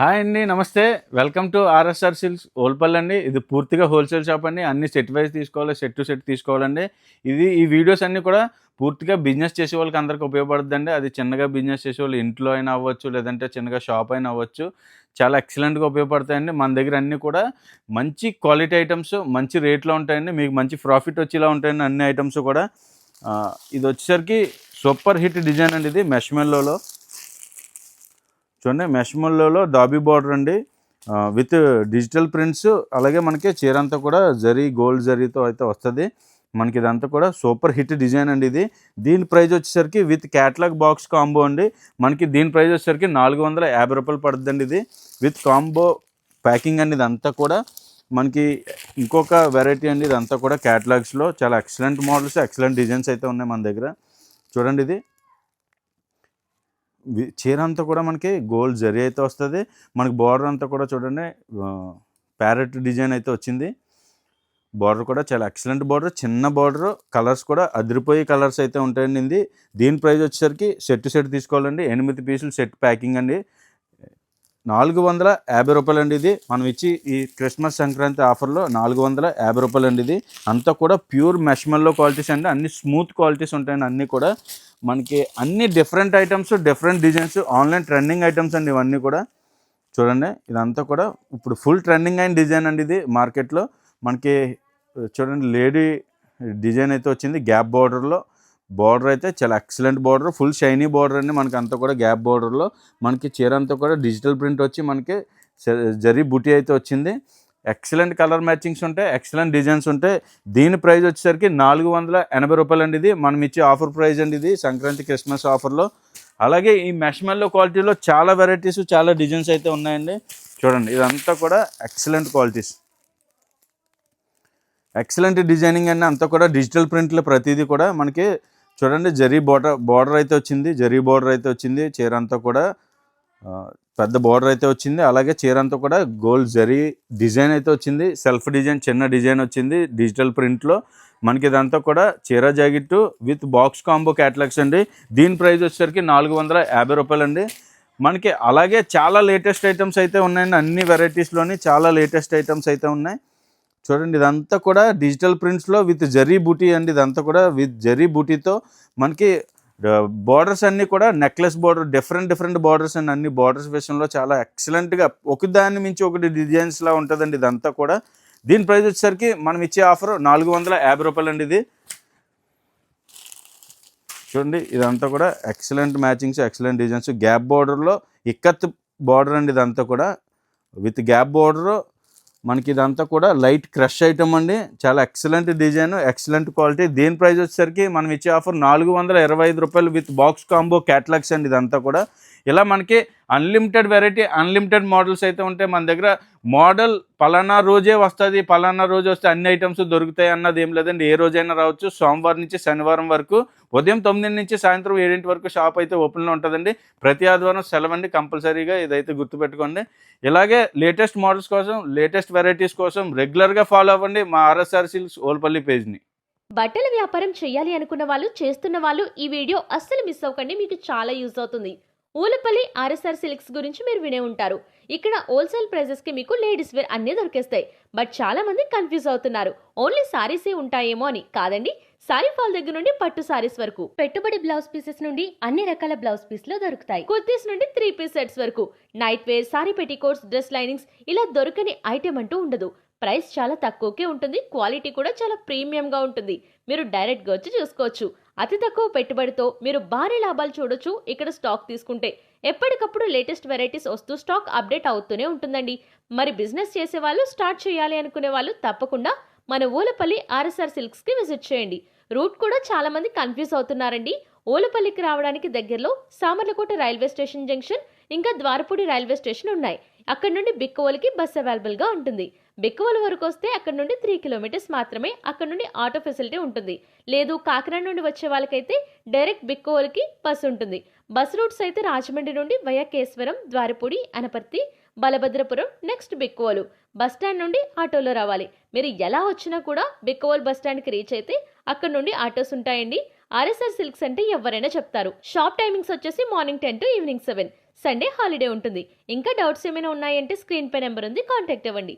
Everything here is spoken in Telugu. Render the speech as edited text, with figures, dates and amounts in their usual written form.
హాయ్ అండి, నమస్తే. వెల్కమ్ టు ఆర్ఎస్ఆర్ సిల్క్స్ ఓల్పల్ అండి. ఇది పూర్తిగా హోల్సేల్ షాప్ అండి. అన్ని సెట్ వైజ్ తీసుకోవాలి, సెట్ టు సెట్ తీసుకోవాలండి. ఈ వీడియోస్ అన్నీ కూడా పూర్తిగా బిజినెస్ చేసే వాళ్ళకి అందరికీ ఉపయోగపడుతుందండి. అది చిన్నగా బిజినెస్ చేసేవాళ్ళు ఇంట్లో అయినా అవ్వచ్చు, లేదంటే చిన్నగా షాప్ అయినా అవ్వచ్చు. చాలా ఎక్సలెంట్గా ఉపయోగపడతాయండి. మన దగ్గర అన్నీ కూడా మంచి క్వాలిటీ ఐటమ్స్ మంచి రేట్లో ఉంటాయండి. మీకు మంచి ప్రాఫిట్ వచ్చేలా ఉంటాయండి అన్ని ఐటమ్స్ కూడా. ఇది వచ్చేసరికి సూపర్ హిట్ డిజైన్ అండి. ఇది మెష్మెల్లోలో చూడండి, మెష్మల్లోలో డాబీ బార్డర్ అండి, విత్ డిజిటల్ ప్రింట్స్. అలాగే మనకి చీర అంతా కూడా గోల్డ్ జరీతో అయితే వస్తుంది. మనకి ఇదంతా కూడా సూపర్ హిట్ డిజైన్ అండి. దీని ప్రైస్ వచ్చేసరికి విత్ క్యాటలాగ్ బాక్స్ కాంబో అండి. మనకి దీని ప్రైస్ వచ్చేసరికి 450 రూపాయలు పడుతుందండి. ఇది విత్ కాంబో ప్యాకింగ్ అండి. ఇదంతా కూడా మనకి ఇంకొక వెరైటీ అండి. ఇదంతా కూడా క్యాటలాగ్స్లో చాలా ఎక్సలెంట్ మోడల్స్, ఎక్సలెంట్ డిజైన్స్ అయితే ఉన్నాయి మన దగ్గర. చూడండి, ఇది చీర అంతా కూడా మనకి గోల్డ్ జరీ అయితే వస్తుంది. మనకి బార్డర్ అంతా కూడా చూడండి, ప్యారెట్ డిజైన్ అయితే వచ్చింది. బార్డర్ కూడా చాలా ఎక్సలెంట్ బార్డర్, చిన్న బార్డర్, కలర్స్ కూడా అదిరిపోయే కలర్స్ అయితే ఉంటాయండి. దీని ప్రైస్ వచ్చేసరికి సెట్ తీసుకోవాలండి. 8 పీసులు సెట్ ప్యాకింగ్ అండి. 450 రూపాయలు అండి. ఇది మనం ఇచ్చి ఈ క్రిస్మస్ సంక్రాంతి ఆఫర్లో 450 రూపాయలు అండి. ఇది అంతా కూడా ప్యూర్ మెష్మెల్లో క్వాలిటీస్ అండి. అన్ని స్మూత్ క్వాలిటీస్ ఉంటాయండి. అన్నీ కూడా మనకి అన్ని different items, different designs, online trending items అండి ఇవన్నీ కూడా. చూడండి, ఇదంతా కూడా ఇప్పుడు ఫుల్ ట్రెండింగ్ అయిన డిజైన్ అండి. ఇది మార్కెట్లో మనకి చూడండి, లేడీ డిజైన్ అయితే వచ్చింది. గ్యాప్ బార్డర్ అయితే చాలా excellent border, full shiny border అండి. మనకి అంతా కూడా గ్యాప్ బార్డర్లో మనకి చీర అంతా కూడా డిజిటల్ ప్రింట్ వచ్చి మనకి జరీ బుటీ అయితే వచ్చింది. ఎక్సలెంట్ కలర్ మ్యాచింగ్స్ ఉంటాయి, ఎక్సలెంట్ డిజైన్స్ ఉంటాయి. దీని ప్రైస్ వచ్చేసరికి 480 రూపాయలు అండి. ఇది మనం ఇచ్చే ఆఫర్ ప్రైస్ అండి. ఇది సంక్రాంతి క్రిస్మస్ ఆఫర్లో. అలాగే ఈ మెష్మెల్లో క్వాలిటీలో చాలా వెరైటీస్, చాలా డిజైన్స్ అయితే ఉన్నాయండి. చూడండి, ఇదంతా కూడా ఎక్సలెంట్ క్వాలిటీస్, ఎక్సలెంట్ డిజైనింగ్ అండి. అంతా కూడా డిజిటల్ ప్రింట్లు ప్రతిదీ కూడా మనకి చూడండి, బార్డర్ అయితే వచ్చింది. బార్డర్ అయితే వచ్చింది. చీర అంతా కూడా పెద్ద బార్డర్ అయితే వచ్చింది. అలాగే చీర అంతా కూడా గోల్డ్ జరీ డిజైన్ అయితే వచ్చింది. సెల్ఫ్ డిజైన్, చిన్న డిజైన్ వచ్చింది డిజిటల్ ప్రింట్లో. మనకి ఇదంతా కూడా చీర jacket with box combo catalogues అండి. దీని ప్రైస్ వచ్చేసరికి 450 రూపాయలు అండి. మనకి అలాగే చాలా లేటెస్ట్ ఐటమ్స్ అయితే ఉన్నాయండి. అన్ని వెరైటీస్లోని చాలా లేటెస్ట్ ఐటమ్స్ అయితే ఉన్నాయి. చూడండి, ఇదంతా కూడా డిజిటల్ ప్రింట్స్లో విత్ జరీ బూటీ అండి. ఇదంతా కూడా విత్ జరీ బూటీతో మనకి బార్డర్స్ అన్నీ కూడా నెక్లెస్ బార్డర్, డిఫరెంట్ బార్డర్స్ అండి. అన్ని బార్డర్స్ విషయంలో చాలా ఎక్సలెంట్గా ఒకదాన్ని మించి ఒకటి డిజైన్స్లా ఉంటుందండి ఇదంతా కూడా. దీని ప్రైస్ వచ్చేసరికి మనం ఇచ్చే ఆఫర్ 450 రూపాయలు అండి. ఇది చూడండి, ఇదంతా కూడా excellent matchings, excellent designs. Gap బార్డర్లో ఇక్కత్ బార్డర్ అండి. ఇదంతా కూడా విత్ గ్యాప్ బార్డర్. మనకి ఇదంతా కూడా లైట్ క్రష్ ఐటమ్ అండి. చాలా ఎక్సలెంట్ డిజైన్, ఎక్సలెంట్ క్వాలిటీ. దీని ప్రైస్ వచ్చేసరికి మనం ఇచ్చే ఆఫర్ 425 రూపాయలు విత్ బాక్స్ కాంబో క్యాటలాగ్స్ అండి. ఇదంతా కూడా ఇలా మనకి అన్లిమిటెడ్ వెరైటీ, అన్లిమిటెడ్ మోడల్స్ అయితే ఉంటాయి మన దగ్గర. మోడల్ పలానా రోజే వస్తుంది, పలానా రోజు వస్తే అన్ని ఐటమ్స్ దొరుకుతాయి అన్నది ఏం లేదండి. ఏ రోజైనా రావచ్చు. సోమవారం నుంచి శనివారం వరకు ఉదయం 9 నుంచి సాయంత్రం 7 వరకు షాప్ అయితే ఓపెన్లో ఉంటుందండి. ప్రతి ఆదివారం సెలవండి కంపల్సరీగా, ఇదైతే గుర్తుపెట్టుకోండి. ఇలాగే లేటెస్ట్ మోడల్స్ కోసం, లేటెస్ట్ వెరైటీస్ కోసం రెగ్యులర్గా ఫాలో అవ్వండి మా ఆర్ఎస్ఆర్ సిల్క్స్ ఓల్పల్లి పేజ్ని. బట్టల వ్యాపారం చేయాలి అనుకున్న వాళ్ళు, చేస్తున్న వాళ్ళు ఈ వీడియో అస్సలు మిస్ అవ్వకండి. మీకు చాలా యూజ్ అవుతుంది. ఊలపల్లి ఆర్ఎస్ఆర్ సిల్క్స్ గురించి మీరు వినే ఉంటారు. ఇక్కడ హోల్సేల్ ప్రైజెస్ కి మీకు లేడీస్ వేర్ అన్నీ దొరికేస్తాయి. బట్ చాలా మంది కన్ఫ్యూజ్ అవుతున్నారు, ఓన్లీ సారీసే ఉంటాయేమో అని. కాదండి, సారీ ఫాల్ దగ్గర నుండి పట్టు సారీస్ వరకు, పెట్టుబడి బ్లౌజ్ పీసెస్ నుండి అన్ని రకాల బ్లౌజ్ పీస్లు దొరుకుతాయి. కుర్తీస్ నుండి 3 పీస్ సెట్స్ వరకు, night wear, sari petticoats, dress linings, ఇలా దొరకని ఐటెం అంటూ ఉండదు. ప్రైస్ చాలా తక్కువకే ఉంటుంది. క్వాలిటీ కూడా చాలా ప్రీమియంగా ఉంటుంది. మీరు డైరెక్ట్గా వచ్చి చూసుకోవచ్చు. అతి తక్కువ పెట్టుబడితో మీరు భారీ లాభాలు చూడొచ్చు ఇక్కడ స్టాక్ తీసుకుంటే. ఎప్పటికప్పుడు లేటెస్ట్ వెరైటీస్ వస్తూ స్టాక్ అప్డేట్ అవుతూనే ఉంటుందండి. మరి బిజినెస్ చేసే వాళ్ళు, స్టార్ట్ చేయాలి అనుకునే వాళ్ళు తప్పకుండా మన ఊలపల్లి ఆర్ఎస్ఆర్ సిల్క్స్ కి విజిట్ చేయండి. రూట్ కూడా చాలా మంది కన్ఫ్యూజ్ అవుతున్నారండి. ఊలపల్లికి రావడానికి దగ్గరలో సామర్లకోట రైల్వే స్టేషన్ జంక్షన్, ఇంకా ద్వారపూడి రైల్వే స్టేషన్ ఉన్నాయి. అక్కడ నుండి బిక్కవోలుకి బస్ అవైలబుల్ గా ఉంటుంది. బిక్కవోలు వరకు వస్తే అక్కడ నుండి 3 కిలోమీటర్స్ మాత్రమే. అక్కడ నుండి ఆటో ఫెసిలిటీ ఉంటుంది. లేదు, కాకినాడ నుండి వచ్చే వాళ్ళకైతే డైరెక్ట్ బిక్కవోలుకి బస్ ఉంటుంది. బస్ రూట్స్ అయితే రాజమండ్రి నుండి via Kesavaram, Dwarapudi, Anaparthi, Balabhadrapuram, next Bikkavolu. Bus stand నుండి ఆటోలో రావాలి. మీరు ఎలా వచ్చినా కూడా బిక్కవోలు బస్ స్టాండ్కి రీచ్ అయితే అక్కడ నుండి ఆటోస్ ఉంటాయండి. ఆర్ఎస్ఆర్ సిల్క్స్ అంటే ఎవరైనా చెప్తారు. షాప్ టైమింగ్స్ వచ్చేసి morning 10 to evening 7. Sunday holiday ఉంటుంది. ఇంకా డౌట్స్ ఏమైనా ఉన్నాయంటే స్క్రీన్ పై నెంబర్ ఉంది, కాంటాక్ట్ అవ్వండి.